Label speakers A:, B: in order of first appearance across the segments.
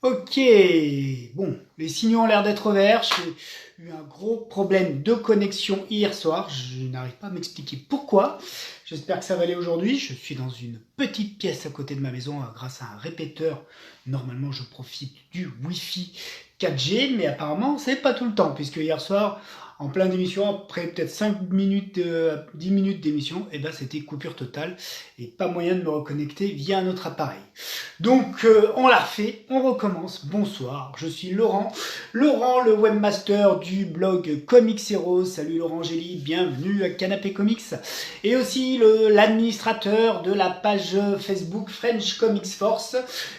A: Ok, bon, les signaux ont l'air d'être verts. J'ai eu un gros problème de connexion hier soir. Je n'arrive pas à m'expliquer pourquoi. J'espère que ça va aller aujourd'hui. Je suis dans une petite pièce à côté de ma maison grâce à un répéteur. Normalement, je profite du Wi-Fi 4G, mais apparemment, c'est pas tout le temps, puisque hier soir, en plein d'émission, après peut-être 5 minutes, 10 minutes d'émission, et ben c'était coupure totale et pas moyen de me reconnecter via un autre appareil. Donc on l'a refait, on recommence. Bonsoir, je suis Laurent. Laurent, le webmaster du blog Comics Heroes. Salut Laurent Gély, bienvenue à Canapé Comics. Et aussi l'administrateur de la page Facebook French Comics Force,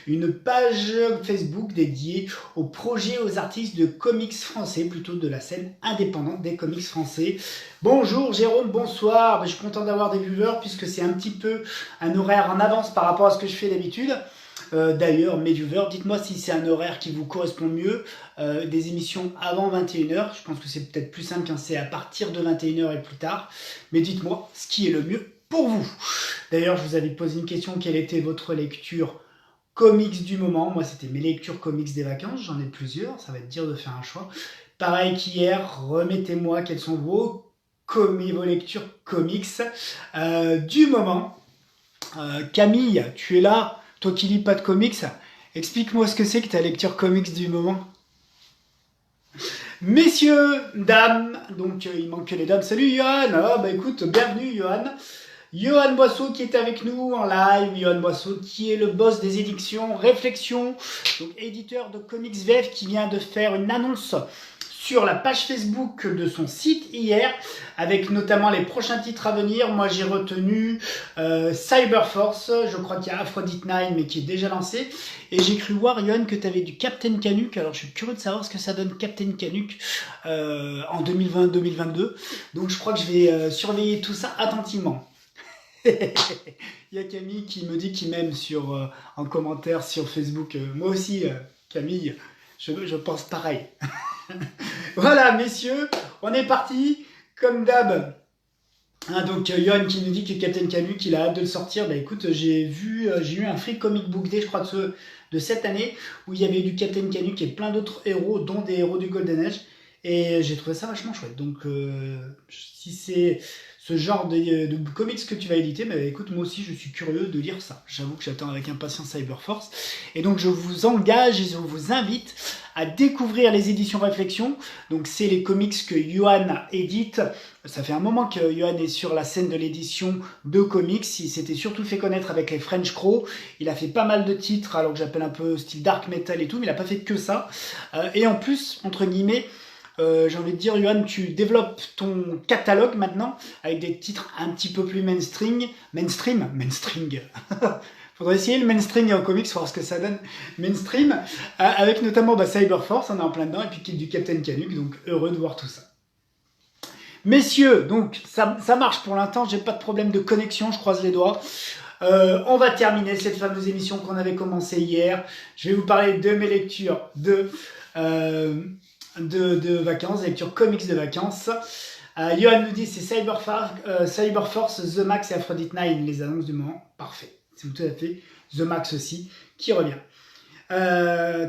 A: une page Facebook dédiée aux projets, aux artistes de comics français, plutôt de la scène indépendante des comics français. Bonjour Jérôme, bonsoir. Je suis content d'avoir des viewers puisque c'est un petit peu un horaire en avance par rapport à ce que je fais d'habitude. D'ailleurs, mes viewers, dites-moi si c'est un horaire qui vous correspond mieux, des émissions avant 21h. Je pense que c'est peut-être plus simple quand c'est à partir de 21h et plus tard. Mais dites-moi ce qui est le mieux pour vous. D'ailleurs, je vous avais posé une question, quelle était votre lecture comics du moment? Moi, c'était mes lectures comics des vacances, j'en ai plusieurs, ça va être dur de faire un choix. Pareil qu'hier, remettez-moi quelles sont vos lectures comics du moment. Camille, tu es là, toi qui lis pas de comics, explique-moi ce que c'est que ta lecture comics du moment. Messieurs, dames, donc il manque que les dames. Salut Johan, ah, bah écoute, bienvenue Johan. Johan Boisseau qui est avec nous en live, Johan Boisseau qui est le boss des éditions Réflexion, donc éditeur de comics VF qui vient de faire une annonce sur la page Facebook de son site hier, avec notamment les prochains titres à venir. Moi j'ai retenu Cyberforce, je crois qu'il y a Aphrodite 9 mais qui est déjà lancé, et j'ai cru voir Johan que tu avais du Captain Canuck. Alors je suis curieux de savoir ce que ça donne Captain Canuck en 2020-2022, donc je crois que je vais surveiller tout ça attentivement. Il y a Camille qui me dit qu'il m'aime en commentaire sur Facebook. Moi aussi, Camille, je pense pareil. Voilà, messieurs, on est parti. Comme d'hab, hein, donc Yohan qui nous dit que Captain Canuck, il a hâte de le sortir. Bah écoute, j'ai eu un free comic book day, je crois, de cette année, où il y avait du Captain Canuck et plein d'autres héros, dont des héros du Golden Age. Et j'ai trouvé ça vachement chouette. Donc, si c'est ce genre de comics que tu vas éditer, bah écoute, moi aussi, je suis curieux de lire ça. J'avoue que j'attends avec impatience Cyberforce. Et donc, je vous engage et je vous invite à découvrir les éditions Réflexion. Donc, c'est les comics que Yohan édite. Ça fait un moment que Yohan est sur la scène de l'édition de comics. Il s'était surtout fait connaître avec les French Crow. Il a fait pas mal de titres, alors que j'appelle un peu style dark metal et tout, mais il n'a pas fait que ça. Et en plus, entre guillemets, j'ai envie de dire, Johan, tu développes ton catalogue maintenant avec des titres un petit peu plus mainstream. Faudrait essayer le mainstream en comics, voir ce que ça donne. Mainstream, avec notamment Cyberforce, on est en plein dedans, et puis du Captain Canuck, donc heureux de voir tout ça. Messieurs, donc ça marche pour l'instant, j'ai pas de problème de connexion, je croise les doigts. On va terminer cette fameuse émission qu'on avait commencée hier. Je vais vous parler de mes lectures de vacances, lecture comics de vacances. Johan nous dit c'est Cyberforce, The Max et Aphrodite 9, les annonces du moment. Parfait, c'est tout à fait. The Max aussi, qui revient.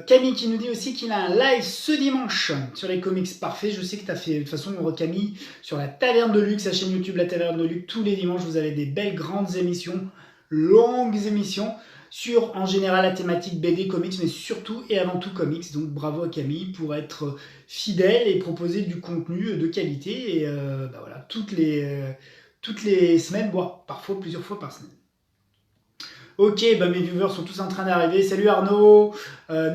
A: Camille qui nous dit aussi qu'il a un live ce dimanche sur les comics. Parfait, je sais que tu as fait de toute façon Camille sur la Taverne de Luxe, sa chaîne YouTube La Taverne de Luxe. Tous les dimanches vous avez des belles grandes émissions, longues émissions sur en général la thématique BD, comics, mais surtout et avant tout comics. Donc bravo à Camille pour être fidèle et proposer du contenu de qualité. Et voilà, toutes les semaines, voire parfois plusieurs fois par semaine. Ok, mes viewers sont tous en train d'arriver. Salut Arnaud,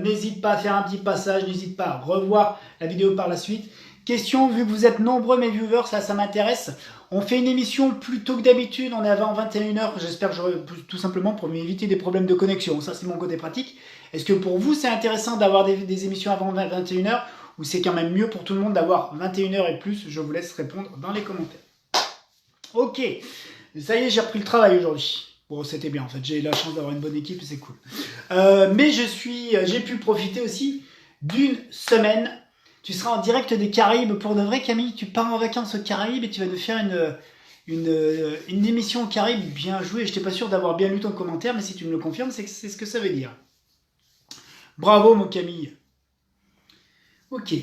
A: n'hésite pas à faire un petit passage, n'hésite pas à revoir la vidéo par la suite. Question, vu que vous êtes nombreux mes viewers, ça m'intéresse. On fait une émission plus tôt que d'habitude, on est avant 21h, j'espère que j'aurai tout simplement pour m'éviter des problèmes de connexion. Ça c'est mon côté pratique. Est-ce que pour vous c'est intéressant d'avoir des émissions avant 21h ou c'est quand même mieux pour tout le monde d'avoir 21h et plus? Je vous laisse répondre dans les commentaires. Ok, ça y est, j'ai repris le travail aujourd'hui. Bon, c'était bien en fait, j'ai eu la chance d'avoir une bonne équipe et c'est cool. Mais j'ai pu profiter aussi d'une semaine. Tu seras en direct des Caraïbes pour de vrai, Camille. Tu pars en vacances aux Caraïbes et tu vas nous faire une émission aux Caraïbes. Bien joué. Je n'étais pas sûr d'avoir bien lu ton commentaire, mais si tu me le confirmes, c'est ce que ça veut dire. Bravo mon Camille. Ok,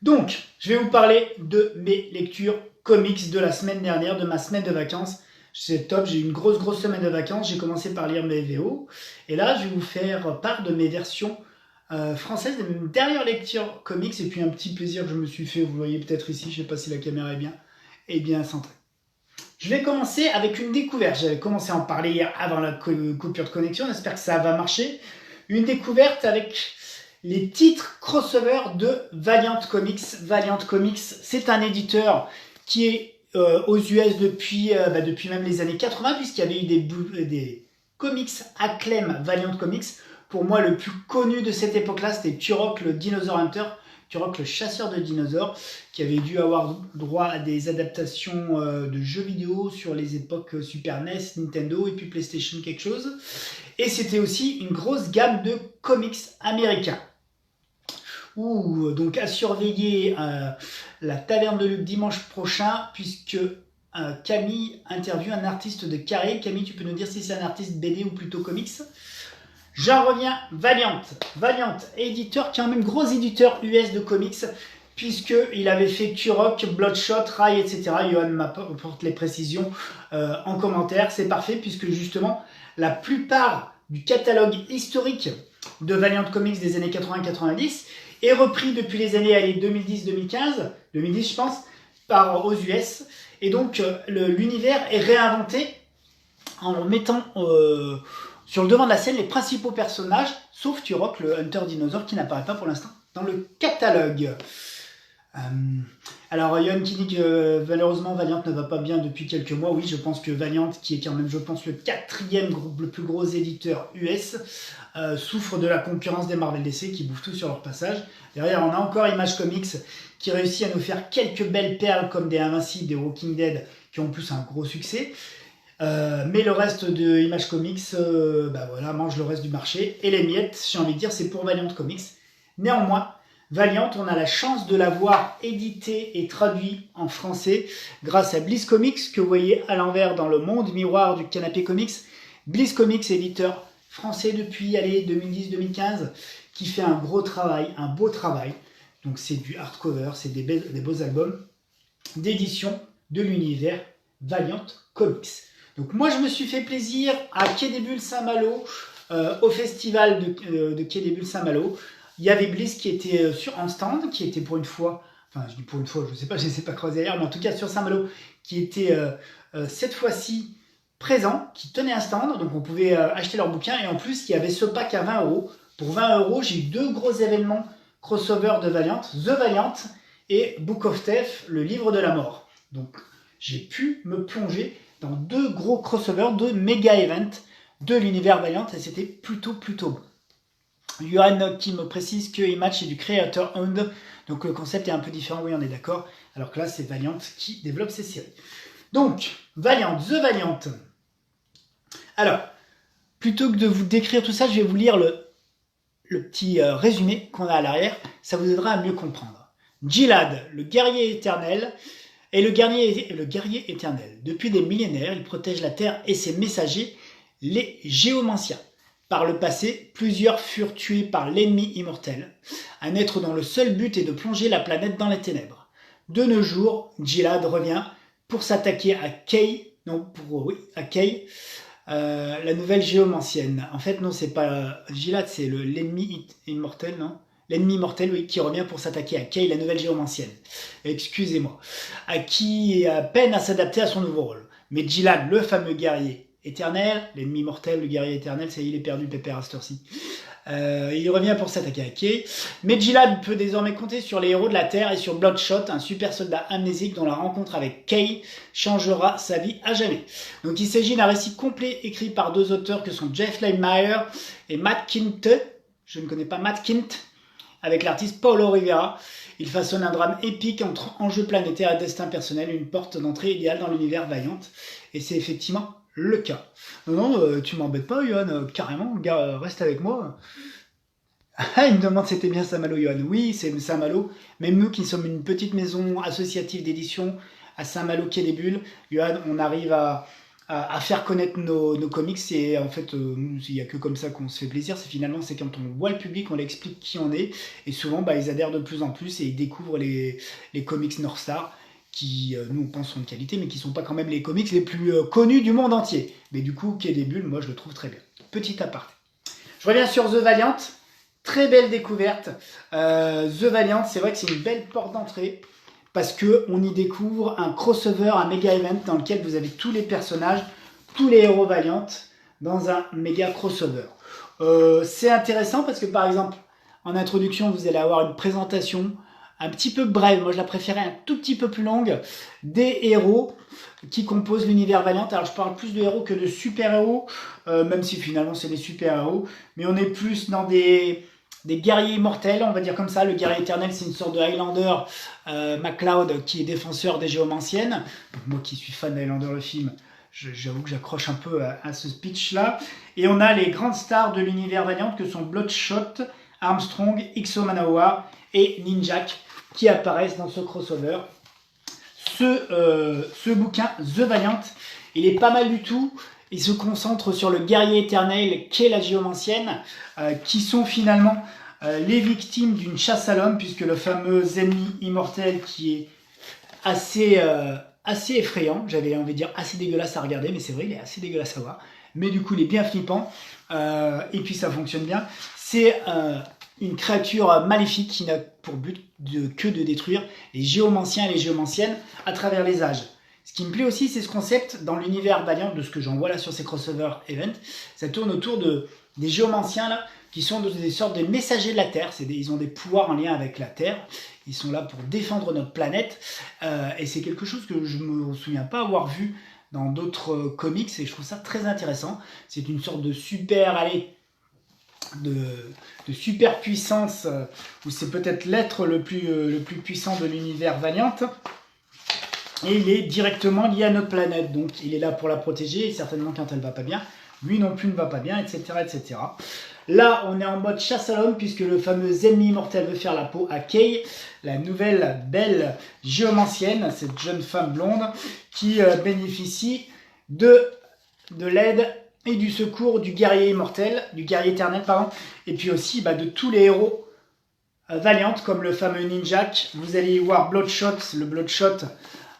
A: donc je vais vous parler de mes lectures comics de la semaine dernière, de ma semaine de vacances. C'est top, j'ai eu une grosse semaine de vacances, j'ai commencé par lire mes VO, et là je vais vous faire part de mes versions françaises, de mes dernières lectures comics, et puis un petit plaisir que je me suis fait, vous voyez peut-être ici, je sais pas si la caméra est bien centrée. Je vais commencer avec une découverte, j'avais commencé à en parler hier avant la coupure de connexion, j'espère que ça va marcher. Une découverte avec les titres crossover de Valiant Comics. Valiant Comics, c'est un éditeur qui est aux US depuis même les années 80, puisqu'il y avait eu des comics Acclaim Valiant Comics. Pour moi, le plus connu de cette époque-là, c'était Turok le Dinosaur Hunter, Turok le chasseur de dinosaures, qui avait dû avoir droit à des adaptations de jeux vidéo sur les époques Super NES, Nintendo et puis PlayStation quelque chose. Et c'était aussi une grosse gamme de comics américains. Donc à surveiller la taverne de Luc dimanche prochain, puisque Camille interviewe un artiste de Carré. Camille, tu peux nous dire si c'est un artiste BD ou plutôt comics? J'en reviens, Valiant, éditeur qui est un même gros éditeur US de comics, puisqu'il avait fait Turok, Bloodshot, Rai, etc. Johan m'apporte les précisions en commentaire, c'est parfait, puisque justement, la plupart du catalogue historique de Valiant Comics des années 80-90 est repris depuis les années 2010-2015, 2010 je pense, aux US, et donc l'univers est réinventé en mettant sur le devant de la scène les principaux personnages, sauf Turok, le Hunter Dinosaure, qui n'apparaît pas pour l'instant dans le catalogue. Alors, Yann qui dit que malheureusement Valiant ne va pas bien depuis quelques mois. Oui, je pense que Valiant, qui est quand même, je pense, le quatrième le plus gros éditeur US, souffre de la concurrence des Marvel DC qui bouffent tout sur leur passage. Derrière, on a encore Image Comics qui réussit à nous faire quelques belles perles comme des Invincibles, des Walking Dead, qui ont en plus un gros succès. Mais le reste de Image Comics mange le reste du marché. Et les miettes, j'ai envie de dire, c'est pour Valiant Comics. Néanmoins, Valiant, on a la chance de l'avoir édité et traduit en français grâce à Bliss Comics, que vous voyez à l'envers dans le monde miroir du canapé comics. Bliss Comics, éditeur français depuis 2010-2015, qui fait un beau travail. Donc c'est du hardcover, c'est des beaux albums d'édition de l'univers Valiant Comics. Donc moi je me suis fait plaisir à Quai des Bulles Saint-Malo, au festival de Quai des Bulles Saint-Malo. Il y avait Bliss qui était en stand, qui était pour une fois, enfin je dis pour une fois, je ne sais pas croiser ailleurs, mais en tout cas sur Saint-Malo, qui était cette fois-ci présent, qui tenait un stand, donc on pouvait acheter leurs bouquins, et en plus il y avait ce pack à 20 €. Pour 20 €, j'ai eu 2 gros événements crossover de Valiant, The Valiant et Book of Death, le livre de la mort. Donc j'ai pu me plonger dans 2 gros crossovers, 2 méga events de l'univers Valiant, et c'était plutôt bon. Johan qui me précise que Image est du Creator Owned, donc le concept est un peu différent, oui on est d'accord, alors que là c'est Valiant qui développe ces séries. Donc, Valiant, The Valiant. Alors, plutôt que de vous décrire tout ça, je vais vous lire le petit résumé qu'on a à l'arrière, ça vous aidera à mieux comprendre. Gilad, le guerrier éternel, est le guerrier éternel. Depuis des millénaires, il protège la Terre et ses messagers, les géomanciens. Par le passé, plusieurs furent tués par l'ennemi immortel, un être dont le seul but est de plonger la planète dans les ténèbres. De nos jours, Gilad revient pour s'attaquer à Kay, la nouvelle géomancienne. En fait, non, c'est pas Gilad, c'est l'ennemi immortel, non? L'ennemi immortel, oui, qui revient pour s'attaquer à Kay, la nouvelle géomancienne. Excusez-moi. À qui peine à s'adapter à son nouveau rôle. Mais Gilad, le fameux guerrier éternel, l'ennemi mortel, le guerrier éternel, ça y est, il est perdu, pépère à cette heure-ci. Il revient pour s'attaquer à Kay. Mais Gilad peut désormais compter sur les héros de la Terre et sur Bloodshot, un super soldat amnésique dont la rencontre avec Kay changera sa vie à jamais. Donc il s'agit d'un récit complet écrit par 2 auteurs que sont Jeff Lemire et Matt Kindt. Je ne connais pas Matt Kindt, avec l'artiste Paulo Rivera. Il façonne un drame épique entre enjeux planétaires et destin personnel, une porte d'entrée idéale dans l'univers Valiant. Et c'est effectivement le cas. Non, tu m'embêtes pas, Johan, carrément, gars, reste avec moi. Il me demande si c'était bien Saint-Malo, Johan. Oui, c'est Saint-Malo. Même nous qui sommes une petite maison associative d'édition à Saint-Malo, Quai des Bulles, Johan, on arrive à à faire connaître nos comics. Et en fait, il n'y a que comme ça qu'on se fait plaisir. C'est finalement, c'est quand on voit le public, on leur explique qui on est. Et souvent, ils adhèrent de plus en plus et ils découvrent les comics North Star qui, nous, on pense sont de qualité, mais qui sont pas quand même les comics les plus connus du monde entier. Mais du coup, Quai des Bulles, moi, je le trouve très bien. Petit aparté. Je reviens sur The Valiant. Très belle découverte. The Valiant, c'est vrai que c'est une belle porte d'entrée parce qu'on y découvre un crossover, un méga event dans lequel vous avez tous les personnages, tous les héros Valiant dans un méga crossover. C'est intéressant parce que par exemple, en introduction, vous allez avoir une présentation un petit peu brève, moi je la préférais un tout petit peu plus longue, des héros qui composent l'univers Valiant. Alors je parle plus de héros que de super-héros, même si finalement c'est des super-héros, mais on est plus dans des guerriers immortels, on va dire comme ça. Le guerrier éternel, c'est une sorte de Highlander, MacLeod, qui est défenseur des géomanciennes. Donc, moi qui suis fan d'Highlander le film, j'avoue que j'accroche un peu à ce speech-là. Et on a les grandes stars de l'univers Valiant que sont Bloodshot, Armstrong, X-O Manowar et Ninjak qui apparaissent dans ce crossover. Ce bouquin, The Valiant, il est pas mal du tout. Il se concentre sur le guerrier éternel qu'est la géomancienne, qui sont finalement les victimes d'une chasse à l'homme, puisque le fameux ennemi immortel qui est assez effrayant, j'avais envie de dire assez dégueulasse à regarder, mais c'est vrai, il est assez dégueulasse à voir, mais du coup il est bien flippant, et puis ça fonctionne bien. C'est une créature maléfique qui n'a pour but que de détruire les géomanciens et les géomanciennes à travers les âges. Ce qui me plaît aussi, c'est ce concept dans l'univers Valiant, de ce que j'en vois là sur ces crossover events. Ça tourne autour des géomanciens là, qui sont des sortes de messagers de la Terre. Ils ont des pouvoirs en lien avec la Terre. Ils sont là pour défendre notre planète. Et c'est quelque chose que je ne me souviens pas avoir vu dans d'autres comics. Et je trouve ça très intéressant. C'est une sorte de super, de super puissance, ou c'est peut-être l'être le plus puissant de l'univers Valiant. Et il est directement lié à notre planète, donc il est là pour la protéger, et certainement quand elle va pas bien, lui non plus ne va pas bien, etc. etc. Là, on est en mode chasse à l'homme, puisque le fameux ennemi immortel veut faire la peau à Kay, la nouvelle belle géomancienne, cette jeune femme blonde, qui bénéficie de l'aide et du secours du guerrier immortel, du guerrier éternel, pardon, et puis aussi de tous les héros Valiant, comme le fameux Ninjak. Vous allez y voir Bloodshot, le Bloodshot,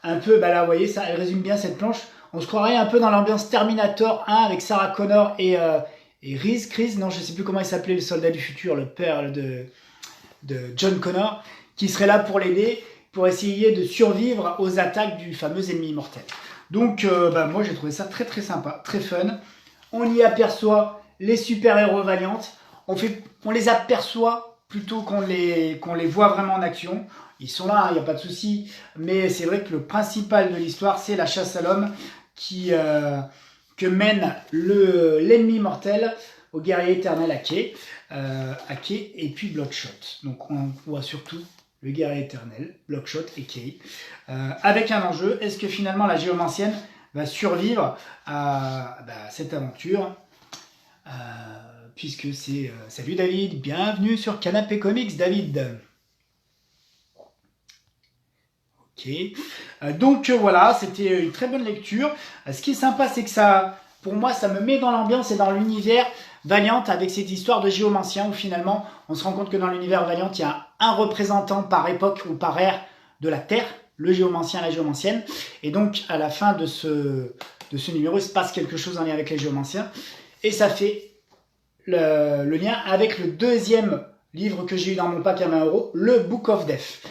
A: un peu, là, vous voyez, ça, elle résume bien cette planche. On se croirait un peu dans l'ambiance Terminator 1 avec Sarah Connor et Chris, non, je sais plus comment il s'appelait, le soldat du futur, le père de John Connor, qui serait là pour l'aider, pour essayer de survivre aux attaques du fameux ennemi immortel. Donc, moi, j'ai trouvé ça très très sympa, très fun. On y aperçoit les super-héros Valiantes. On les aperçoit plutôt qu'on les voit vraiment en action. Ils sont là, il n'y a pas de souci. Mais c'est vrai que le principal de l'histoire, c'est la chasse à l'homme que mène l'ennemi mortel au guerrier éternel Kay, et puis Bloodshot. Donc on voit surtout le guerrier éternel, Bloodshot et Kay, avec un enjeu. Est-ce que finalement la géomancienne va survivre à cette aventure, puisque c'est... Salut David, bienvenue sur Canapé Comics, David. Ok, donc voilà, c'était une très bonne lecture. Ce qui est sympa, c'est que ça, pour moi, ça me met dans l'ambiance et dans l'univers Valiant, avec cette histoire de géomancien où finalement, on se rend compte que dans l'univers Valiant, il y a un représentant par époque ou par ère de la Terre, le géomancien, la géomancienne. Et donc, à la fin de ce numéro, il se passe quelque chose en lien avec les géomanciens. Et ça fait le lien avec le deuxième livre que j'ai eu dans mon pack à 20 €, le Book of Death.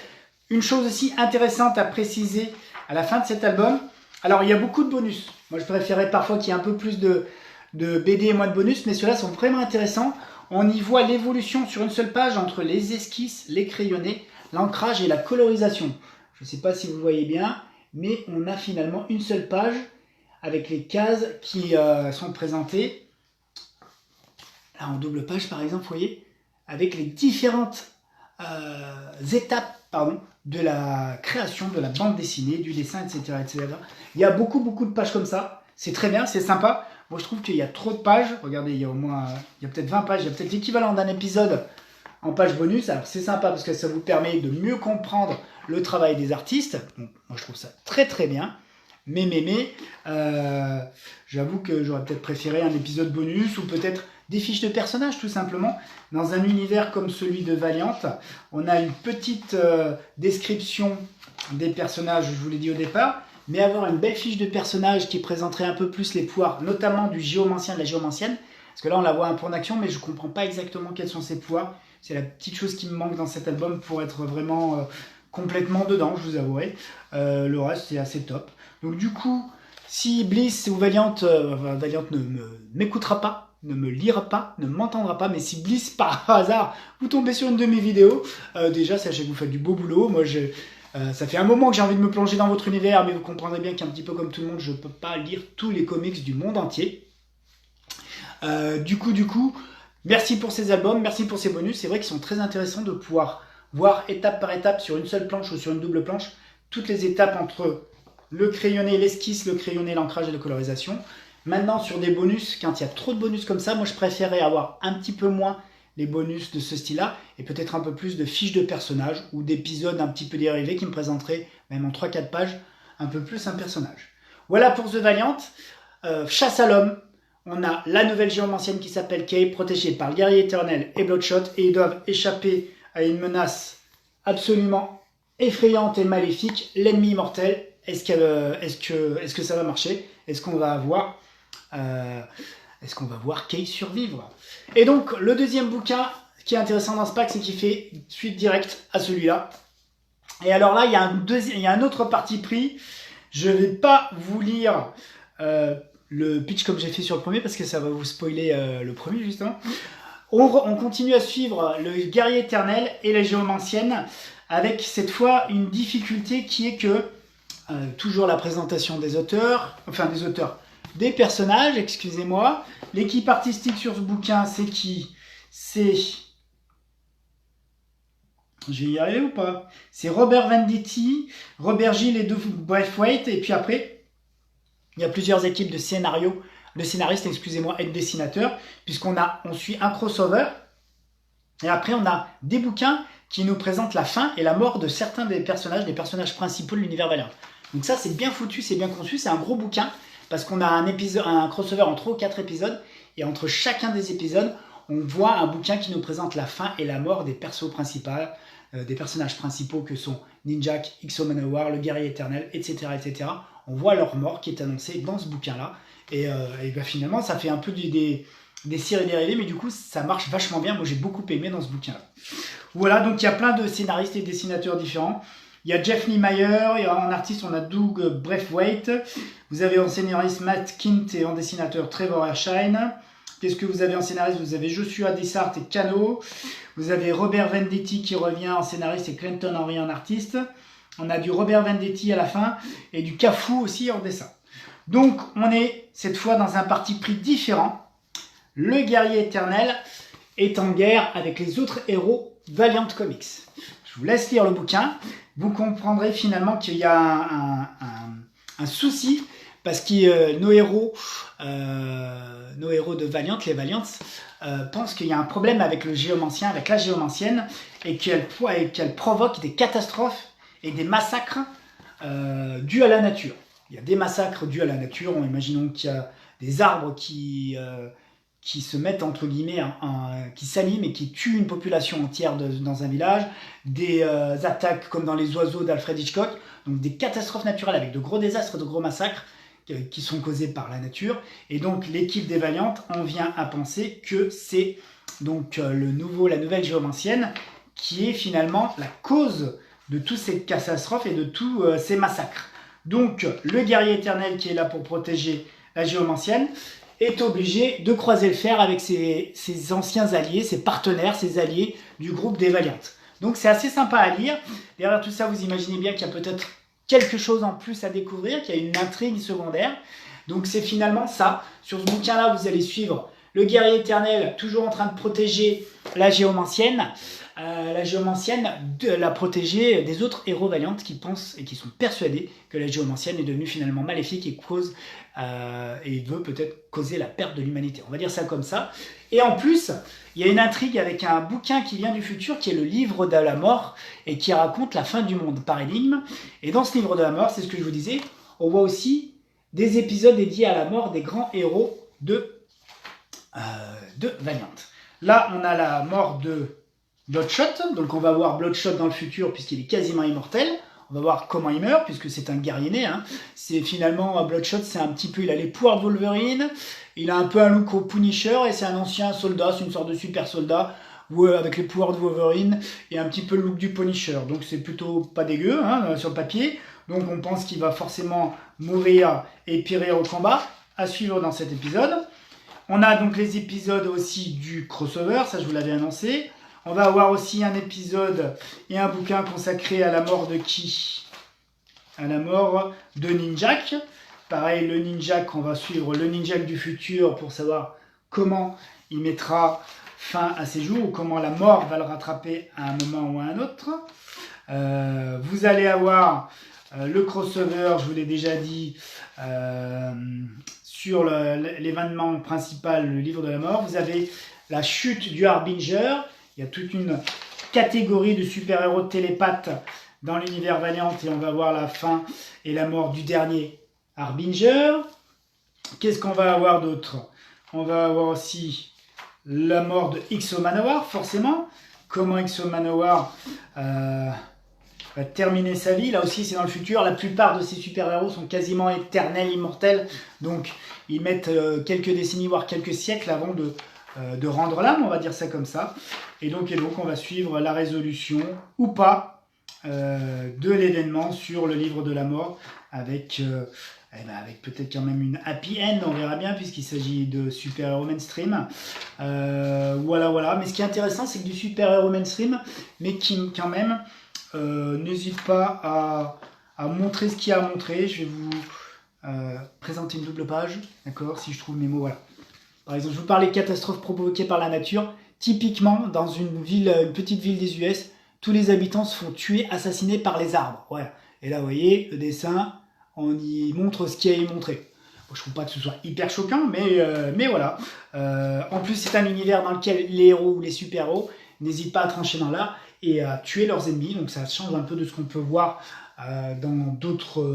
A: Une chose aussi intéressante à préciser à la fin de cet album, alors il y a beaucoup de bonus. Moi je préférais parfois qu'il y ait un peu plus de BD et moins de bonus, mais ceux-là sont vraiment intéressants. On y voit l'évolution sur une seule page entre les esquisses, les crayonnés, l'ancrage et la colorisation. Je ne sais pas si vous voyez bien, mais on a finalement une seule page avec les cases qui sont présentées. Là en double page par exemple, vous voyez, avec les différentes étapes de la création de la bande dessinée, du dessin, etc., etc. Il y a beaucoup de pages comme ça. C'est très bien, c'est sympa. Moi, je trouve qu'il y a trop de pages. Regardez, il y a peut-être 20 pages. Il y a peut-être l'équivalent d'un épisode en page bonus. Alors, c'est sympa parce que ça vous permet de mieux comprendre le travail des artistes. Donc, moi, je trouve ça très, très bien. J'avoue que j'aurais peut-être préféré un épisode bonus ou peut-être des fiches de personnages tout simplement. Dans un univers comme celui de Valiant, on a une petite description des personnages, je vous l'ai dit au départ, mais avoir une belle fiche de personnages qui présenterait un peu plus les pouvoirs, notamment du géomancien et de la géomancienne, parce que là on la voit un peu en action, mais je ne comprends pas exactement quels sont ses pouvoirs. C'est la petite chose qui me manque dans cet album pour être vraiment complètement dedans, je vous avouerai. Le reste c'est assez top. Donc du coup, si Bliss ou Valiant, Valiant ne m'écoutera pas, ne me lira pas, ne m'entendra pas, mais si Bliss par hasard vous tombez sur une de mes vidéos, déjà sachez que vous faites du beau boulot. Moi ça fait un moment que j'ai envie de me plonger dans votre univers, mais vous comprendrez bien qu'un petit peu comme tout le monde, je ne peux pas lire tous les comics du monde entier. Du coup, merci pour ces albums, merci pour ces bonus. C'est vrai qu'ils sont très intéressants de pouvoir voir étape par étape sur une seule planche ou sur une double planche toutes les étapes entre le crayonné, l'esquisse, le crayonné, l'ancrage et la colorisation. Maintenant, sur des bonus, quand il y a trop de bonus comme ça, moi je préférais avoir un petit peu moins les bonus de ce style-là et peut-être un peu plus de fiches de personnages ou d'épisodes un petit peu dérivés qui me présenteraient, même en 3-4 pages, un peu plus un personnage. Voilà pour The Valiant. Chasse à l'homme. On a la nouvelle géomancienne qui s'appelle Kay, protégée par le guerrier éternel et Bloodshot, et ils doivent échapper à une menace absolument effrayante et maléfique, l'ennemi immortel. Est-ce que ça va marcher? Est-ce qu'on va voir Kay survivre? Et donc, le deuxième bouquin qui est intéressant dans ce pack, c'est qu'il fait suite directe à celui-là. Et alors là, il y a un autre parti pris. Je ne vais pas vous lire le pitch comme j'ai fait sur le premier, parce que ça va vous spoiler le premier, justement. On continue à suivre le guerrier éternel et la géomancienne, avec cette fois une difficulté qui est que toujours la présentation des personnages, excusez-moi. L'équipe artistique sur ce bouquin, c'est qui? Je vais y arriver ou pas? C'est Robert Venditti, Robert Gilles et Doug Braithwaite, et puis après, il y a plusieurs équipes de scénaristes, excusez-moi, et de dessinateurs, puisqu'on suit un crossover, et après on a des bouquins qui nous présentent la fin et la mort de certains des personnages principaux de l'univers Valiant. Donc ça, c'est bien foutu, c'est bien conçu, c'est un gros bouquin, parce qu'on a un crossover en 3 ou 4 épisodes, et entre chacun des épisodes, on voit un bouquin qui nous présente la fin et la mort des des personnages principaux que sont Ninjak, X-O Manowar, le guerrier éternel, etc., etc. On voit leur mort qui est annoncée dans ce bouquin-là, et finalement, ça fait un peu des séries dérivées, mais du coup, ça marche vachement bien. Moi, j'ai beaucoup aimé dans ce bouquin-là. Voilà, donc il y a plein de scénaristes et dessinateurs différents. Il y a Jeff Lemire, et en artiste, on a Doug Braithwaite. Vous avez en scénariste Matt Kindt et en dessinateur Trevor Ershine. Qu'est-ce que vous avez en scénariste? Vous avez Joshua Dessart et Cano. Vous avez Robert Venditti qui revient en scénariste et Clinton Henry en artiste. On a du Robert Venditti à la fin et du Cafou aussi en dessin. Donc, on est cette fois dans un parti pris différent. Le guerrier éternel est en guerre avec les autres héros Valiant Comics. Je vous laisse lire le bouquin. Vous comprendrez finalement qu'il y a un souci, parce que nos héros de Valiant, les Valiants, pensent qu'il y a un problème avec le géomancien, avec la géomancienne, et qu'elle provoque des catastrophes et des massacres dus à la nature. Il y a des massacres dus à la nature. Imaginons qu'il y a des arbres qui se mettent entre guillemets, qui s'animent et qui tuent une population entière dans un village, des attaques comme dans Les Oiseaux d'Alfred Hitchcock, donc des catastrophes naturelles avec de gros désastres, de gros massacres qui sont causés par la nature. Et donc l'équipe des Valiantes en vient à penser que c'est donc la nouvelle géomancienne qui est finalement la cause de toutes ces catastrophes et de tous ces massacres. Donc le guerrier éternel qui est là pour protéger la géomancienne est obligé de croiser le fer avec ses anciens alliés, ses partenaires, ses alliés du groupe des Valiantes. Donc c'est assez sympa à lire. Derrière tout ça, vous imaginez bien qu'il y a peut-être quelque chose en plus à découvrir, qu'il y a une intrigue secondaire. Donc c'est finalement ça. Sur ce bouquin-là, vous allez suivre le guerrier éternel, toujours en train de protéger la géomancienne. De la protéger des autres héros Valiantes qui pensent et qui sont persuadés que la géomancienne est devenue finalement maléfique et veut peut-être causer la perte de l'humanité. On va dire ça comme ça. Et en plus, il y a une intrigue avec un bouquin qui vient du futur, qui est le livre de la mort, et qui raconte la fin du monde par énigme. Et dans ce livre de la mort, c'est ce que je vous disais, on voit aussi des épisodes dédiés à la mort des grands héros de Valiant. Là, on a la mort de Bloodshot, donc on va voir Bloodshot dans le futur puisqu'il est quasiment immortel. On va voir comment il meurt puisque c'est un guerrier né. Hein. C'est finalement Bloodshot, c'est un petit peu, il a les pouvoirs de Wolverine, il a un peu un look au Punisher et c'est un ancien soldat, c'est une sorte de super soldat avec les pouvoirs de Wolverine et un petit peu le look du Punisher. Donc c'est plutôt pas dégueu hein, sur le papier. Donc on pense qu'il va forcément mourir et périr au combat. À suivre dans cet épisode. On a donc les épisodes aussi du crossover, ça je vous l'avais annoncé. On va avoir aussi un épisode et un bouquin consacré à la mort de qui? À la mort de Ninjak. Pareil, le Ninjak, on va suivre le Ninjak du futur pour savoir comment il mettra fin à ses jours ou comment la mort va le rattraper à un moment ou à un autre. Vous allez avoir le crossover, je vous l'ai déjà dit, sur l'événement principal, le livre de la mort. Vous avez la chute du Harbinger. Il y a toute une catégorie de super-héros télépathes dans l'univers Valiant et on va voir la fin et la mort du dernier Harbinger. Qu'est-ce qu'on va avoir d'autre? On va avoir aussi la mort de X-O Manowar, forcément. Comment X-O Manowar va terminer sa vie. Là aussi, c'est dans le futur. La plupart de ces super-héros sont quasiment éternels, immortels. Donc, ils mettent quelques décennies, voire quelques siècles avant de rendre l'âme, on va dire ça comme ça. Et donc, on va suivre la résolution, ou pas, de l'événement sur le livre de la mort, avec peut-être quand même une happy end, on verra bien, puisqu'il s'agit de super-héros mainstream. Voilà. Mais ce qui est intéressant, c'est que du super-héros mainstream, mais qui, quand même, n'hésite pas à montrer ce qu'il y a à montrer. Je vais vous présenter une double page, d'accord, si je trouve mes mots, voilà. Par exemple, je vous parlais de catastrophes provoquées par la nature. Typiquement, dans une petite ville des US, tous les habitants se font tuer, assassinés par les arbres. Voilà. Et là, vous voyez, le dessin, on y montre ce qu'il y a à y montrer. Bon, je ne trouve pas que ce soit hyper choquant, mais voilà. En plus, c'est un univers dans lequel les héros ou les super-héros n'hésitent pas à trancher dans l'art et à tuer leurs ennemis. Donc ça change un peu de ce qu'on peut voir dans d'autres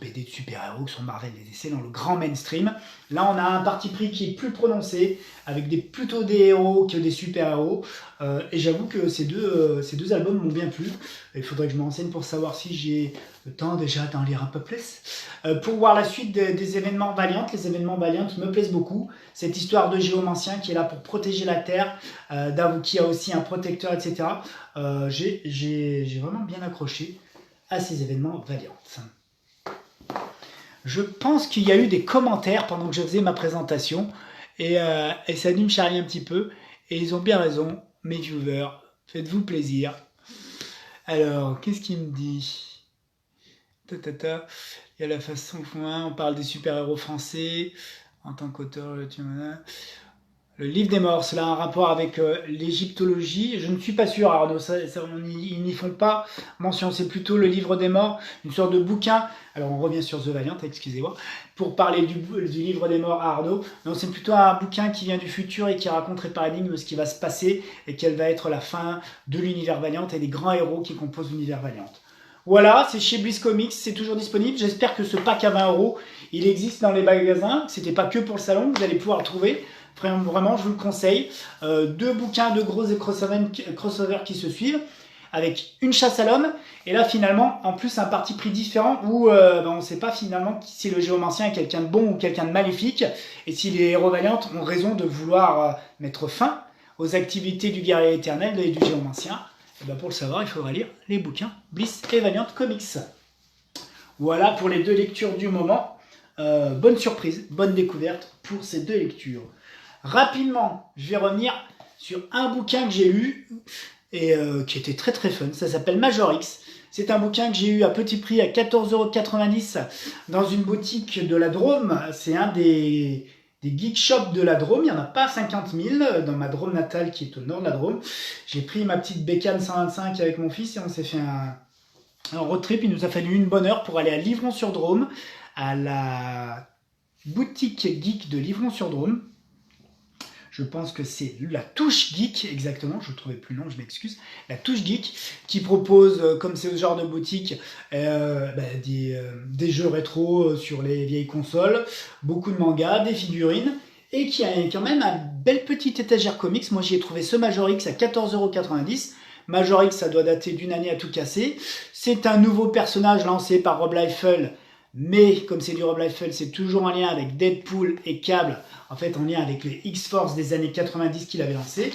A: BD de super-héros qui sont Marvel et DC dans le grand mainstream. Là, on a un parti pris qui est plus prononcé, avec plutôt des héros que des super-héros. Et j'avoue que ces deux albums m'ont bien plu. Il faudrait que je me renseigne pour savoir si j'ai le temps déjà d'en lire un peu plus. Pour voir la suite des événements Valiant, les événements Valiant me plaisent beaucoup. Cette histoire de géomancien qui est là pour protéger la Terre, qui a aussi un protecteur, etc. J'ai vraiment bien accroché à ces événements Valiant. Je pense qu'il y a eu des commentaires pendant que je faisais ma présentation et ça a dû me charrier un petit peu. Et ils ont bien raison, mes viewers. Faites-vous plaisir. Alors, qu'est-ce qu'il me dit? Il y a la façon, on parle des super-héros français en tant qu'auteur. Le livre des morts, cela a un rapport avec l'égyptologie. Je ne suis pas sûr, Arnaud, ils n'y font pas mention. C'est plutôt le livre des morts, une sorte de bouquin. Alors on revient sur The Valiant, excusez-moi, pour parler du livre des morts à Arnaud. Non, c'est plutôt un bouquin qui vient du futur et qui raconterait par énigme ce qui va se passer et quelle va être la fin de l'univers Valiant et des grands héros qui composent l'univers Valiant. Voilà, c'est chez Bliss Comics, c'est toujours disponible. J'espère que ce pack à 20 €, il existe dans les magasins. C'était pas que pour le salon, vous allez pouvoir le trouver. Vraiment, je vous le conseille. 2 bouquins de gros crossover qui se suivent, avec une chasse à l'homme. Et là, finalement, en plus, un parti pris différent où on ne sait pas finalement si le géomancien est quelqu'un de bon ou quelqu'un de maléfique. Et si les héros Valiant ont raison de vouloir mettre fin aux activités du guerrier éternel et du géomancien. Et bien pour le savoir, il faudra lire les bouquins Bliss et Valiant Comics. Voilà pour les 2 lectures du moment. Bonne surprise, bonne découverte pour ces 2 lectures. Rapidement, je vais revenir sur un bouquin que j'ai lu et qui était très très fun. Ça s'appelle Major X. C'est un bouquin que j'ai eu à petit prix à 14,90 € dans une boutique de la Drôme. C'est un des geek shops de la Drôme. Il n'y en a pas 50 000 dans ma Drôme natale qui est au nord de la Drôme. J'ai pris ma petite bécane 125 avec mon fils et on s'est fait un road trip. Il nous a fallu une bonne heure pour aller à Livron-sur-Drôme, à la boutique geek de Livron-sur-Drôme. Je pense que c'est la Touche Geek, exactement, je ne trouvais plus le nom, je m'excuse. La Touche Geek, qui propose, comme c'est ce genre de boutique, des jeux rétro sur les vieilles consoles, beaucoup de mangas, des figurines, et qui a quand même un belle petite étagère comics. Moi, j'y ai trouvé ce Major X à 14,90 €. Major X, ça doit dater d'une année à tout casser. C'est un nouveau personnage lancé par Rob Liefeld, mais comme c'est du Rob Liefeld, c'est toujours en lien avec Deadpool et Cable, en fait en lien avec les X-Force des années 90 qu'il avait lancé.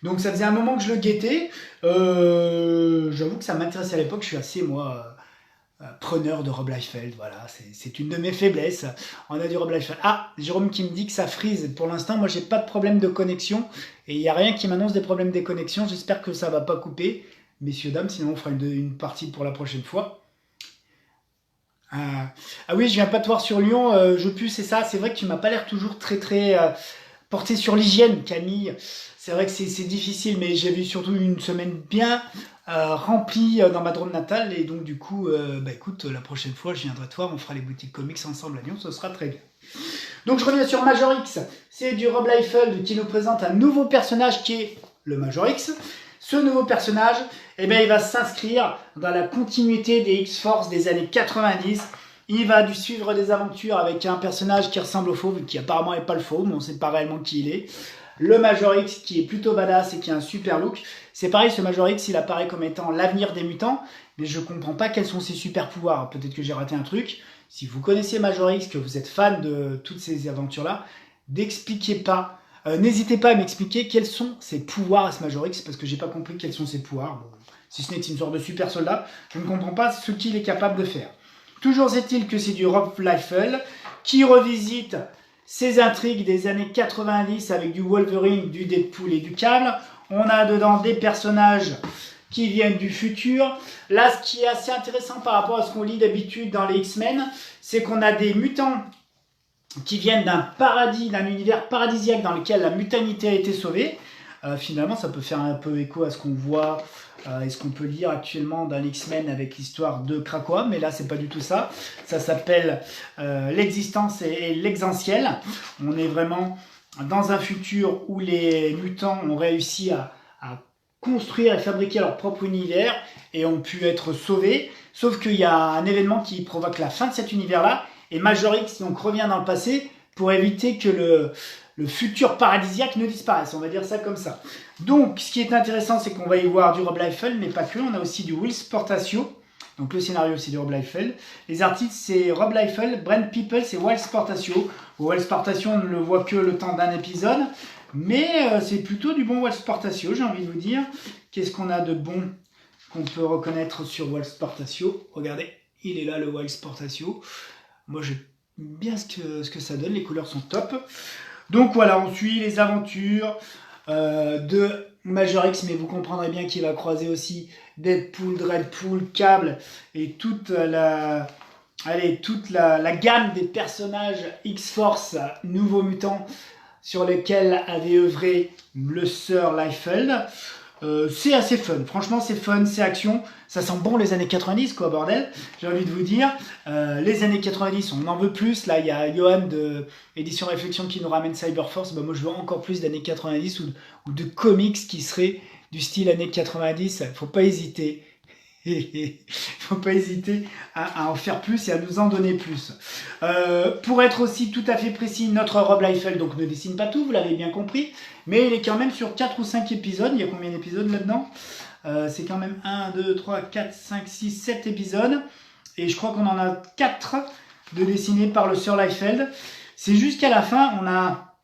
A: Donc ça faisait un moment que je le guettais. J'avoue que ça m'intéressait à l'époque, je suis assez, moi, preneur de Rob Liefeld, voilà, c'est une de mes faiblesses. On a du Rob Liefeld. Ah, Jérôme qui me dit que ça frise. Pour l'instant, moi, j'ai pas de problème de connexion et il n'y a rien qui m'annonce des problèmes de connexion. J'espère que ça va pas couper, messieurs, dames, sinon on fera une partie pour la prochaine fois. Ah oui, je viens pas te voir sur Lyon, je pue, c'est ça. C'est vrai que tu m'as pas l'air toujours très porté sur l'hygiène, Camille. C'est vrai que c'est difficile, mais j'ai vu surtout une semaine bien remplie dans ma Drôme natale, et donc du coup, écoute, la prochaine fois, je viendrai te voir, on fera les boutiques comics ensemble à Lyon, ce sera très bien. Donc je reviens sur Major X, c'est du Rob Liefeld qui nous présente un nouveau personnage qui est le Major X. Ce nouveau personnage, il va s'inscrire dans la continuité des X-Force des années 90. Il va suivre des aventures avec un personnage qui ressemble au Fauve, qui apparemment n'est pas le Fauve, mais on ne sait pas réellement qui il est. Le Major X qui est plutôt badass et qui a un super look. C'est pareil, ce Major X, il apparaît comme étant l'avenir des mutants, mais je ne comprends pas quels sont ses super pouvoirs. Peut-être que j'ai raté un truc. Si vous connaissez Major X, que vous êtes fan de toutes ces aventures-là, n'hésitez pas à m'expliquer quels sont ses pouvoirs à ce Major X, parce que j'ai pas compris quels sont ses pouvoirs. Bon, si ce n'est que c'est une sorte de super soldat, je ne comprends pas ce qu'il est capable de faire. Toujours est-il que c'est du Rob Liefeld qui revisite ses intrigues des années 90 avec du Wolverine, du Deadpool et du Cable. On a dedans des personnages qui viennent du futur. Là, ce qui est assez intéressant par rapport à ce qu'on lit d'habitude dans les X-Men, c'est qu'on a des mutants qui viennent d'un univers paradisiaque dans lequel la mutanité a été sauvée. Finalement, ça peut faire un peu écho à ce qu'on voit et ce qu'on peut lire actuellement dans l'X-Men avec l'histoire de Krakoa, mais là, c'est pas du tout ça. Ça s'appelle l'existence et l'exentiel. On est vraiment dans un futur où les mutants ont réussi à construire et fabriquer leur propre univers et ont pu être sauvés. Sauf qu'il y a un événement qui provoque la fin de cet univers-là, et Major X donc revient dans le passé pour éviter que le futur paradisiaque ne disparaisse, on va dire ça comme ça. Donc, ce qui est intéressant, c'est qu'on va y voir du Rob Liefeld, mais pas que, on a aussi du Will Sportasio. Donc le scénario, c'est du Rob Liefeld. Les artistes, c'est Rob Liefeld, Brent Peoples et Will Sportasio. Will Sportasio, on ne le voit que le temps d'un épisode, mais c'est plutôt du bon Will Sportasio, j'ai envie de vous dire. Qu'est-ce qu'on a de bon qu'on peut reconnaître sur Will Sportasio? Regardez, il est là, le Will Sportasio. Moi, j'aime bien ce que ça donne, les couleurs sont top. Donc voilà, on suit les aventures de Major X, mais vous comprendrez bien qu'il va croiser aussi Deadpool, Dreadpool, Cable et toute la gamme des personnages X-Force, nouveaux mutants, sur lesquels avait œuvré le Sir Liefeld. C'est assez fun, franchement c'est fun, c'est action, ça sent bon les années 90 quoi, bordel, j'ai envie de vous dire. Les années 90, on en veut plus. Là il y a Johan de Édition Réflexion qui nous ramène Cyberforce. Moi je veux encore plus d'années 90 ou de comics qui seraient du style années 90, faut pas hésiter. Faut pas hésiter à en faire plus et à nous en donner plus. Pour être aussi tout à fait précis, notre Rob Liefeld donc ne dessine pas tout, vous l'avez bien compris, mais il est quand même sur 4 ou 5 épisodes. Il y a combien d'épisodes là-dedans? C'est quand même 1, 2, 3, 4, 5, 6, 7 épisodes. Et je crois qu'on en a 4 de dessinés par le Sir Liefeld. C'est jusqu'à la fin, on a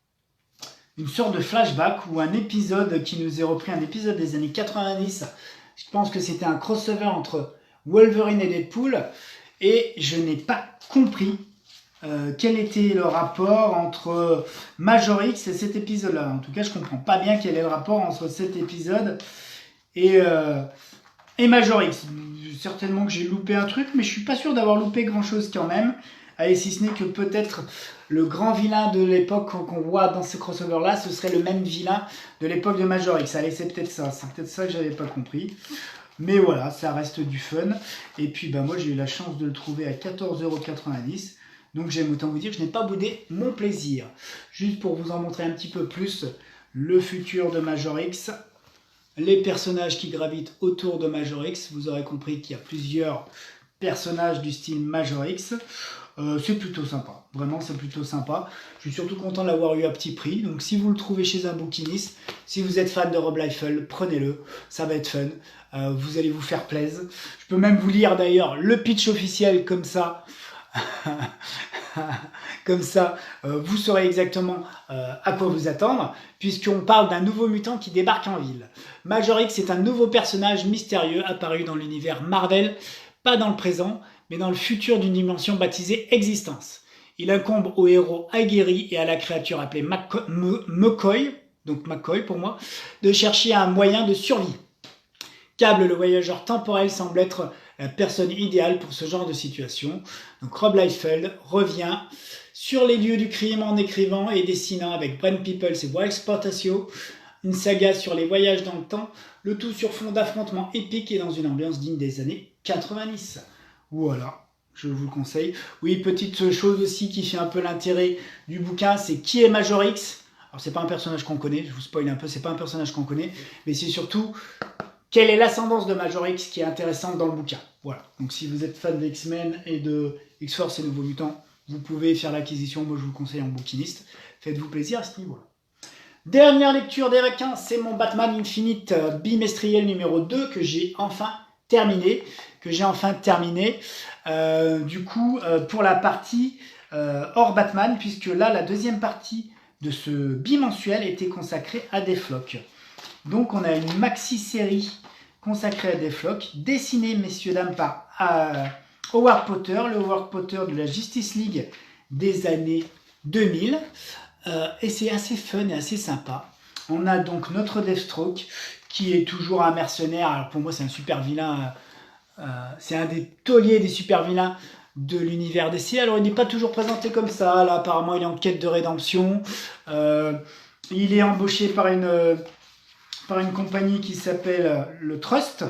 A: une sorte de flashback ou un épisode qui nous est repris, un épisode des années 90. Je pense que c'était un crossover entre Wolverine et Deadpool, et je n'ai pas compris quel était le rapport entre Major X et cet épisode-là. En tout cas, je comprends pas bien quel est le rapport entre cet épisode et Major X. Certainement que j'ai loupé un truc, mais je suis pas sûr d'avoir loupé grand-chose quand même. Allez, si ce n'est que peut-être le grand vilain de l'époque qu'on voit dans ce crossover-là, ce serait le même vilain de l'époque de Major X. Allez, c'est peut-être ça. C'est peut-être ça que j'avais pas compris. Mais voilà, ça reste du fun. Et puis, moi, j'ai eu la chance de le trouver à 14,90 €. Donc, j'aime autant vous dire que je n'ai pas boudé mon plaisir. Juste pour vous en montrer un petit peu plus, le futur de Major X, les personnages qui gravitent autour de Major X. Vous aurez compris qu'il y a plusieurs personnages du style Major X. C'est plutôt sympa, vraiment c'est plutôt sympa. Je suis surtout content de l'avoir eu à petit prix. Donc si vous le trouvez chez un bouquiniste, si vous êtes fan de Rob Liefeld, prenez-le, ça va être fun. Vous allez vous faire plaisir. Je peux même vous lire d'ailleurs le pitch officiel comme ça. Comme ça, vous saurez exactement à quoi vous attendre, puisqu'on parle d'un nouveau mutant qui débarque en ville. Major X est un nouveau personnage mystérieux apparu dans l'univers Marvel, pas dans le présent, mais dans le futur d'une dimension baptisée Existence. Il incombe au héros aguerri et à la créature appelée McCoy, donc McCoy pour moi, de chercher un moyen de survie. Cable, le voyageur temporel, semble être la personne idéale pour ce genre de situation. Donc Rob Liefeld revient sur les lieux du crime en écrivant et dessinant avec Brent Peoples et Wilds Portacio une saga sur les voyages dans le temps, le tout sur fond d'affrontements épiques et dans une ambiance digne des années 90. Voilà, je vous le conseille. Oui, petite chose aussi qui fait un peu l'intérêt du bouquin, c'est qui est Major X. Alors c'est pas un personnage qu'on connaît, je vous spoil un peu, c'est pas un personnage qu'on connaît, mais c'est surtout quelle est l'ascendance de Major X qui est intéressante dans le bouquin. Voilà, donc si vous êtes fan de X-Men et de X-Force et Nouveaux Mutants, vous pouvez faire l'acquisition, moi je vous le conseille en bouquiniste. Faites-vous plaisir à ce niveau-là. Dernière lecture des requins, c'est mon Batman Infinite bimestriel numéro 2 que j'ai enfin terminé. Du coup, pour la partie hors Batman, puisque là, la deuxième partie de ce bimensuel était consacrée à Deathlock. Donc, on a une maxi-série consacrée à Deathlock, dessinée, messieurs, dames, par Howard Potter, le Howard Potter de la Justice League des années 2000. Et c'est assez fun et assez sympa. On a donc notre Deathstroke, qui est toujours un mercenaire. Alors pour moi, c'est un super vilain. C'est un des tauliers des super vilains de l'univers DC. Alors il n'est pas toujours présenté comme ça. Là, apparemment, il est en quête de rédemption. Il est embauché par une compagnie qui s'appelle le Trust,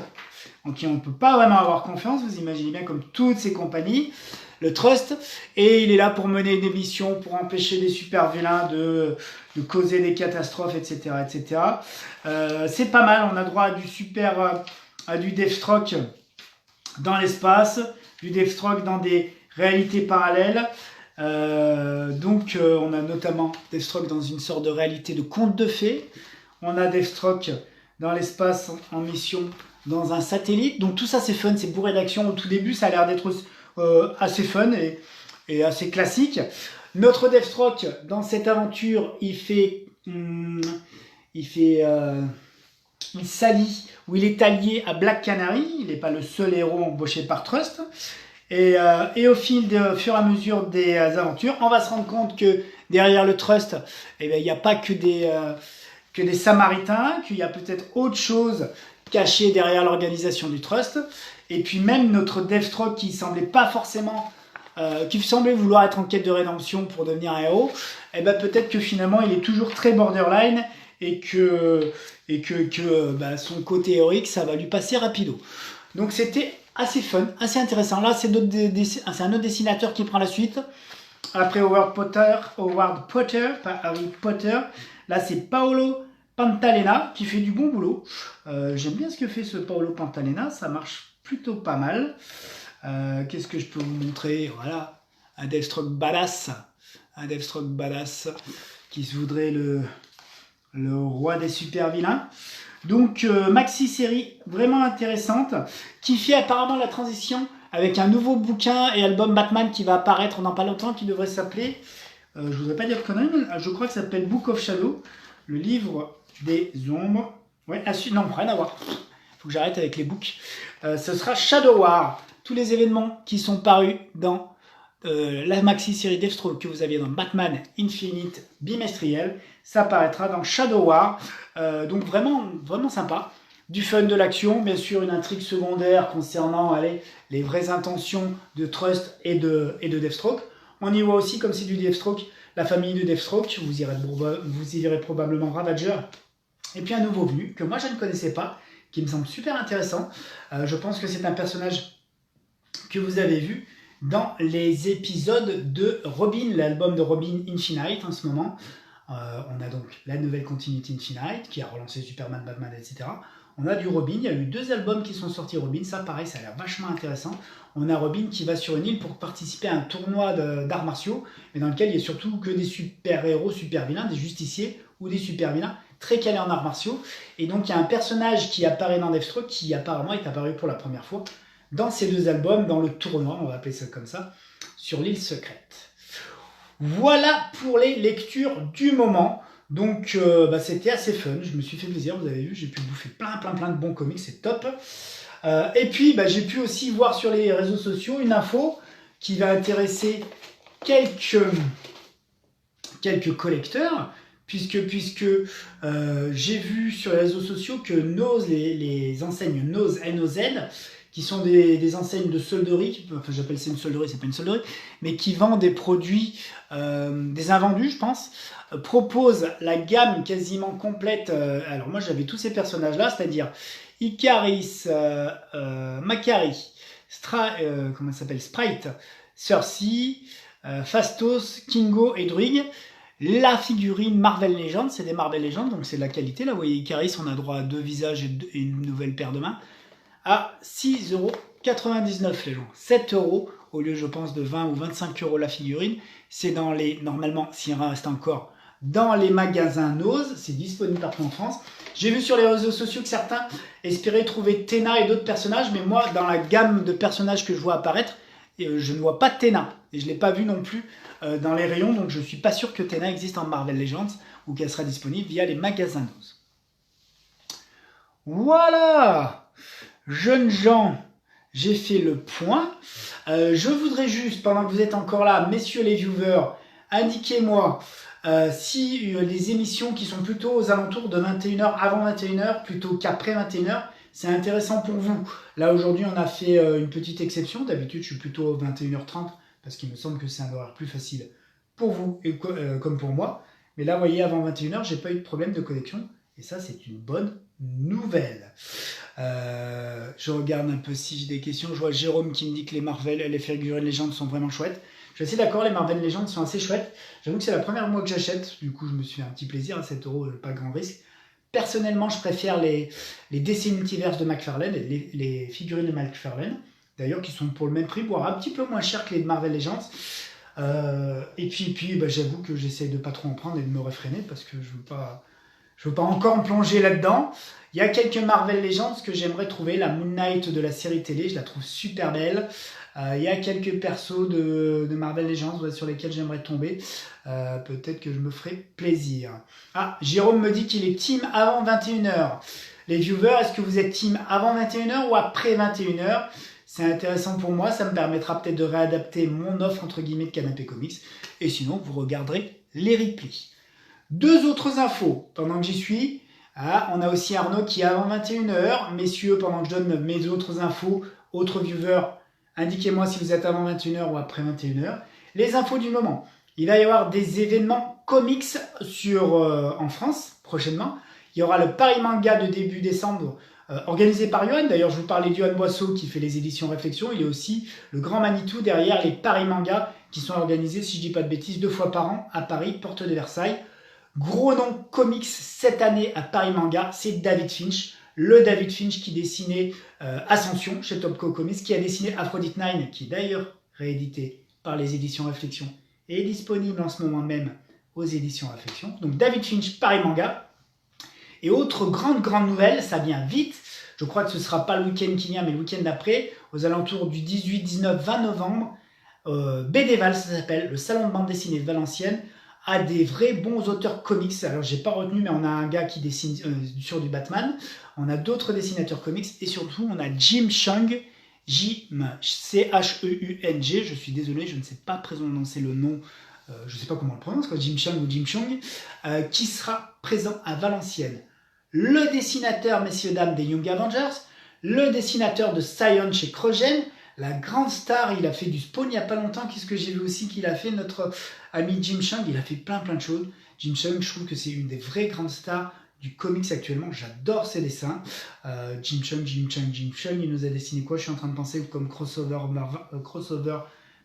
A: en qui on ne peut pas vraiment avoir confiance. Vous imaginez bien, comme toutes ces compagnies, le Trust, et il est là pour mener des missions, pour empêcher les super vilains de causer des catastrophes, etc. etc. C'est pas mal, on a droit à du Deathstroke dans l'espace, du Deathstroke dans des réalités parallèles. On a notamment Deathstroke dans une sorte de réalité de conte de fées. On a Deathstroke dans l'espace en mission dans un satellite. Donc tout ça c'est fun, c'est bourré d'action. Au tout début ça a l'air d'être assez fun et assez classique. Notre Deathstroke dans cette aventure, il s'allie, ou il est allié à Black Canary. Il n'est pas le seul héros embauché par Trust. Et au fur et à mesure des aventures, on va se rendre compte que derrière le Trust, il n'y a pas que des Samaritains, qu'il y a peut-être autre chose cachée derrière l'organisation du Trust. Et puis même notre Deathstroke qui semblait vouloir être en quête de rédemption pour devenir un héros, peut-être que finalement il est toujours très borderline et que son côté héroïque ça va lui passer rapido. Donc c'était assez fun, assez intéressant. Là c'est un autre dessinateur qui prend la suite. Après Howard Potter, pas Harry Potter. Là c'est Paolo Pantalena qui fait du bon boulot. J'aime bien ce que fait ce Paolo Pantalena, ça marche plutôt pas mal. Qu'est-ce que je peux vous montrer? Voilà, un Deathstroke badass qui se voudrait le roi des super vilains. Donc maxi série vraiment intéressante qui fait apparemment la transition avec un nouveau bouquin et album Batman qui va apparaître dans pas longtemps, qui devrait s'appeler, je voudrais pas dire de conneries, mais je crois que ça s'appelle Book of Shadow, le livre des ombres. Ouais, non, rien à voir. Faut que j'arrête avec les books. Ce sera Shadow War. Tous les événements qui sont parus dans la maxi-série Deathstroke que vous aviez dans Batman Infinite bimestriel, ça apparaîtra dans Shadow War. Donc vraiment, vraiment sympa. Du fun, de l'action, bien sûr une intrigue secondaire concernant les vraies intentions de Trust et de Deathstroke. On y voit aussi, comme c'est du Deathstroke, la famille de Deathstroke. Vous y verrez probablement Ravager. Et puis un nouveau venu que moi je ne connaissais pas, qui me semble super intéressant. Je pense que c'est un personnage que vous avez vu dans les épisodes de Robin, l'album de Robin Infinite en ce moment. On a donc la nouvelle Continuity Infinite qui a relancé Superman, Batman, etc. On a du Robin, il y a eu 2 albums qui sont sortis Robin, ça pareil, ça a l'air vachement intéressant. On a Robin qui va sur une île pour participer à un tournoi d'arts martiaux, mais dans lequel il y a surtout que des super-héros, super-vilains, des justiciers ou des super-vilains très calés en arts martiaux. Et donc il y a un personnage qui apparaît dans Deathstroke qui apparemment est apparu pour la première fois dans ces 2 albums, dans le tournoi, on va appeler ça comme ça, sur l'île secrète. Voilà pour les lectures du moment. Donc c'était assez fun, je me suis fait plaisir, vous avez vu, j'ai pu bouffer plein de bons comics, c'est top. Et puis j'ai pu aussi voir sur les réseaux sociaux une info qui va intéresser quelques collecteurs, puisque j'ai vu sur les réseaux sociaux que Nose, les enseignes Nose, N-O-Z, qui sont des enseignes de solderie, enfin j'appelle ça une solderie, c'est pas une solderie, mais qui vendent des produits, des invendus je pense, proposent la gamme quasiment complète. Alors moi j'avais tous ces personnages-là, c'est-à-dire Icaris, Macari, comment ça s'appelle, Sprite, Cersei, Fastos, Kingo et Druig. La figurine Marvel Legends, c'est des Marvel Legends, donc c'est de la qualité. Là vous voyez Icaris, on a droit à 2 visages et une nouvelle paire de mains. À 6,99€ les gens. 7€ au lieu, je pense, de 20 ou 25€ la figurine. C'est dans les, normalement, s'il en reste encore, dans les magasins Nose. C'est disponible partout en France. J'ai vu sur les réseaux sociaux que certains espéraient trouver Tena et d'autres personnages, mais moi, dans la gamme de personnages que je vois apparaître, je ne vois pas Tena. Et je ne l'ai pas vu non plus dans les rayons, donc je ne suis pas sûr que Tena existe en Marvel Legends ou qu'elle sera disponible via les magasins Nose. Voilà! Jeunes gens, j'ai fait le point. Je voudrais juste, pendant que vous êtes encore là, messieurs les viewers, indiquez-moi si les émissions qui sont plutôt aux alentours de 21h, avant 21h, plutôt qu'après 21h, c'est intéressant pour vous. Là, aujourd'hui, on a fait une petite exception. D'habitude, je suis plutôt 21h30 parce qu'il me semble que c'est un horaire plus facile pour vous et comme pour moi. Mais là, vous voyez, avant 21h, j'ai pas eu de problème de connexion. Et ça, c'est une bonne nouvelle. Je regarde un peu si j'ai des questions. Je vois Jérôme qui me dit que les figurines Legends sont vraiment chouettes. Je suis assez d'accord, les Marvel Legends sont assez chouettes. J'avoue que c'est la première fois que j'achète. Du coup, je me suis fait un petit plaisir à 7€, pas grand risque. Personnellement, je préfère les DC Multiverse de McFarlane, les figurines de McFarlane, d'ailleurs, qui sont pour le même prix, voire un petit peu moins cher que les Marvel Legends. Et puis j'avoue que j'essaie de pas trop en prendre et de me réfréner parce que je veux pas encore me plonger là-dedans. Il y a quelques Marvel Legends que j'aimerais trouver. La Moon Knight de la série télé, je la trouve super belle. Il y a quelques persos de Marvel Legends sur lesquels j'aimerais tomber. Peut-être que je me ferai plaisir. Ah, Jérôme me dit qu'il est team avant 21h. Les viewers, est-ce que vous êtes team avant 21h ou après 21h? C'est intéressant pour moi. Ça me permettra peut-être de réadapter mon offre entre guillemets de Canapé Comics. Et sinon, vous regarderez les replays. 2 autres infos pendant que j'y suis. Ah, on a aussi Arnaud qui est avant 21h. Messieurs, pendant que je donne mes autres infos, autres viewers, indiquez-moi si vous êtes avant 21h ou après 21h. Les infos du moment. Il va y avoir des événements comics en France prochainement. Il y aura le Paris Manga de début décembre organisé par Yoann. D'ailleurs, je vous parlais de Yoann Boisseau qui fait les éditions Réflexion. Il y a aussi le Grand Manitou derrière les Paris Manga qui sont organisés, si je dis pas de bêtises, 2 fois par an à Paris, porte de Versailles. Gros nom comics cette année à Paris Manga, c'est David Finch. Le David Finch qui dessinait Ascension chez Topco Comics, qui a dessiné Aphrodite 9, qui est d'ailleurs réédité par les éditions Réflexion et est disponible en ce moment même aux éditions Réflexion. Donc David Finch, Paris Manga. Et autre grande nouvelle, ça vient vite. Je crois que ce ne sera pas le week-end qui vient, mais le week-end d'après, aux alentours du 18, 19, 20 novembre. BDval, ça s'appelle, le salon de bande dessinée de Valenciennes, a des vrais bons auteurs comics. Alors, j'ai pas retenu, mais on a un gars qui dessine sur du Batman. On a d'autres dessinateurs comics. Et surtout, on a Jim Cheung. C-H-E-U-N-G. Je suis désolé, je ne sais pas prononcer le nom. Je ne sais pas comment on le prononce, quoi, Jim Cheung ou Jim Cheung. Qui sera présent à Valenciennes. Le dessinateur, messieurs, dames, des Young Avengers. Le dessinateur de Scion chez Krogen. La grande star, il a fait du Spawn il n'y a pas longtemps. Qu'est-ce que j'ai vu aussi qu'il a fait, notre ami Jim Cheung? Il a fait plein de choses. Jim Cheung, je trouve que c'est une des vraies grandes stars du comics actuellement. J'adore ses dessins. Jim Cheung, il nous a dessiné quoi? Je suis en train de penser comme crossover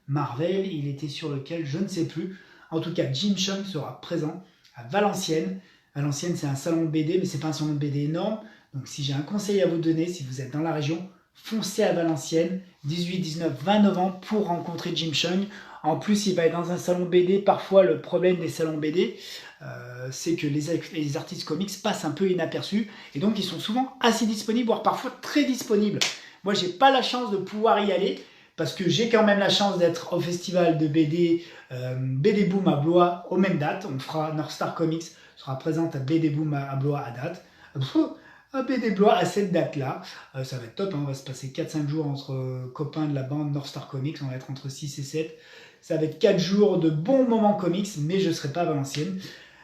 A: Marvel. Il était sur lequel, je ne sais plus. En tout cas, Jim Cheung sera présent à Valenciennes. Valenciennes, c'est un salon de BD, mais c'est pas un salon de BD énorme. Donc si j'ai un conseil à vous donner, si vous êtes dans la région, foncez à Valenciennes, 18, 19, 20 novembre pour rencontrer Jim Chung. En plus, il va être dans un salon BD. Parfois, le problème des salons BD, c'est que les artistes comics passent un peu inaperçus. Et donc, ils sont souvent assez disponibles, voire parfois très disponibles. Moi, j'ai pas la chance de pouvoir y aller parce que j'ai quand même la chance d'être au festival de BD, BD Boom à Blois aux mêmes dates. On fera North Star Comics sera présente à BD Boom à Blois à date. À BD Blois à cette date-là. Ça va être top, hein. On va se passer 4-5 jours entre copains de la bande North Star Comics. On va être entre 6 et 7. Ça va être 4 jours de bons moments comics, mais je ne serai pas à Valenciennes.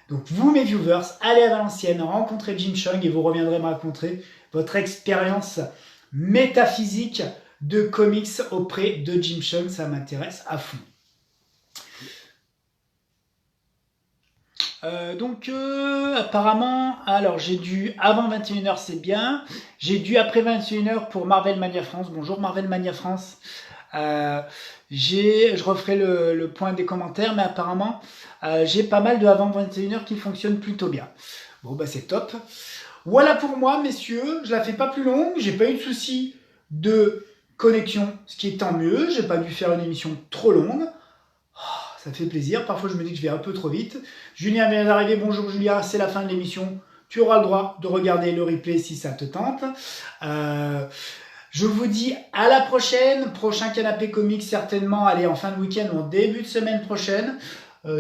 A: Donc vous, mes viewers, allez à Valenciennes, rencontrez Jim Chung et vous reviendrez me raconter votre expérience métaphysique de comics auprès de Jim Chung. Ça m'intéresse à fond. Apparemment, alors j'ai dû avant 21h, c'est bien. J'ai dû après 21h pour Marvel Mania France. Bonjour Marvel Mania France. Je referai le point des commentaires, mais apparemment, j'ai pas mal de avant 21h qui fonctionnent plutôt bien. Bon, bah c'est top. Voilà pour moi, messieurs. Je la fais pas plus longue. J'ai pas eu de soucis de connexion, ce qui est tant mieux. J'ai pas dû faire une émission trop longue. Ça fait plaisir. Parfois, je me dis que je vais un peu trop vite. Julien vient d'arriver. Bonjour Julien, c'est la fin de l'émission. Tu auras le droit de regarder le replay si ça te tente. Je vous dis à la prochaine. Prochain canapé comics certainement. Allez, en fin de week-end ou en début de semaine prochaine.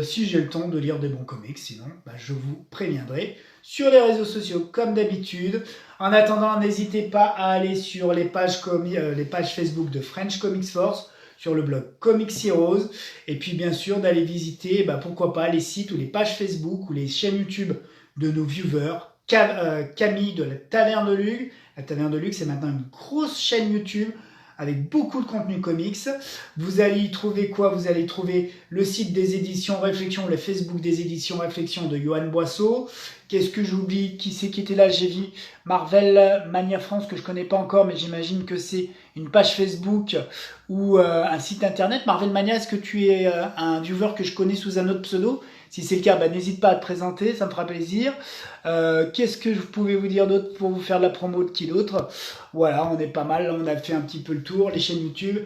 A: Si j'ai le temps de lire des bons comics. Sinon, je vous préviendrai sur les réseaux sociaux comme d'habitude. En attendant, n'hésitez pas à aller sur les pages Facebook de French Comics Force, sur le blog Comics Heroes, et puis bien sûr d'aller visiter, pourquoi pas, les sites ou les pages Facebook ou les chaînes YouTube de nos viewers. Camille de la Taverne de Lug. La Taverne de Lug, c'est maintenant une grosse chaîne YouTube avec beaucoup de contenu comics. Vous allez y trouver quoi? Vous allez trouver le site des éditions Réflexion, le Facebook des éditions Réflexion de Johan Boisseau. Qu'est-ce que j'oublie? Qui c'est qui était là? J'ai vu Marvel Mania France, que je connais pas encore, mais j'imagine que c'est une page Facebook ou un site internet. Marvel Mania, est-ce que tu es un viewer que je connais sous un autre pseudo? Si c'est le cas, n'hésite pas à te présenter, ça me fera plaisir. Qu'est-ce que je pouvais vous dire d'autre pour vous faire de la promo de qui d'autre? Voilà, on est pas mal, on a fait un petit peu le tour, les chaînes YouTube,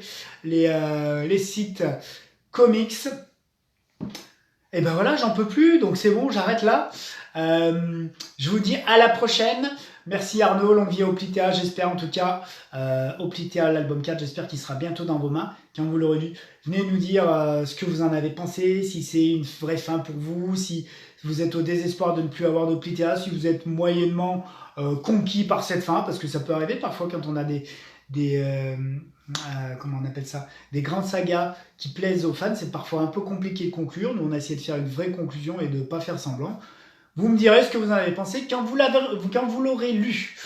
A: les sites comics. Et ben voilà, j'en peux plus, donc c'est bon, j'arrête là. Je vous dis à la prochaine. Merci Arnaud, longue vie à Oplitea, j'espère en tout cas. Oplitea, l'album 4, j'espère qu'il sera bientôt dans vos mains. Quand vous l'aurez lu, venez nous dire ce que vous en avez pensé, si c'est une vraie fin pour vous, si vous êtes au désespoir de ne plus avoir d'Oplitea, si vous êtes moyennement conquis par cette fin, parce que ça peut arriver parfois quand on a comment on appelle ça, des grandes sagas qui plaisent aux fans, c'est parfois un peu compliqué de conclure. Nous on a essayé de faire une vraie conclusion et de ne pas faire semblant. Vous me direz ce que vous en avez pensé quand vous l'aurez lu.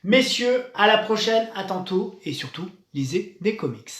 A: Messieurs, à la prochaine, à tantôt et surtout, lisez des comics.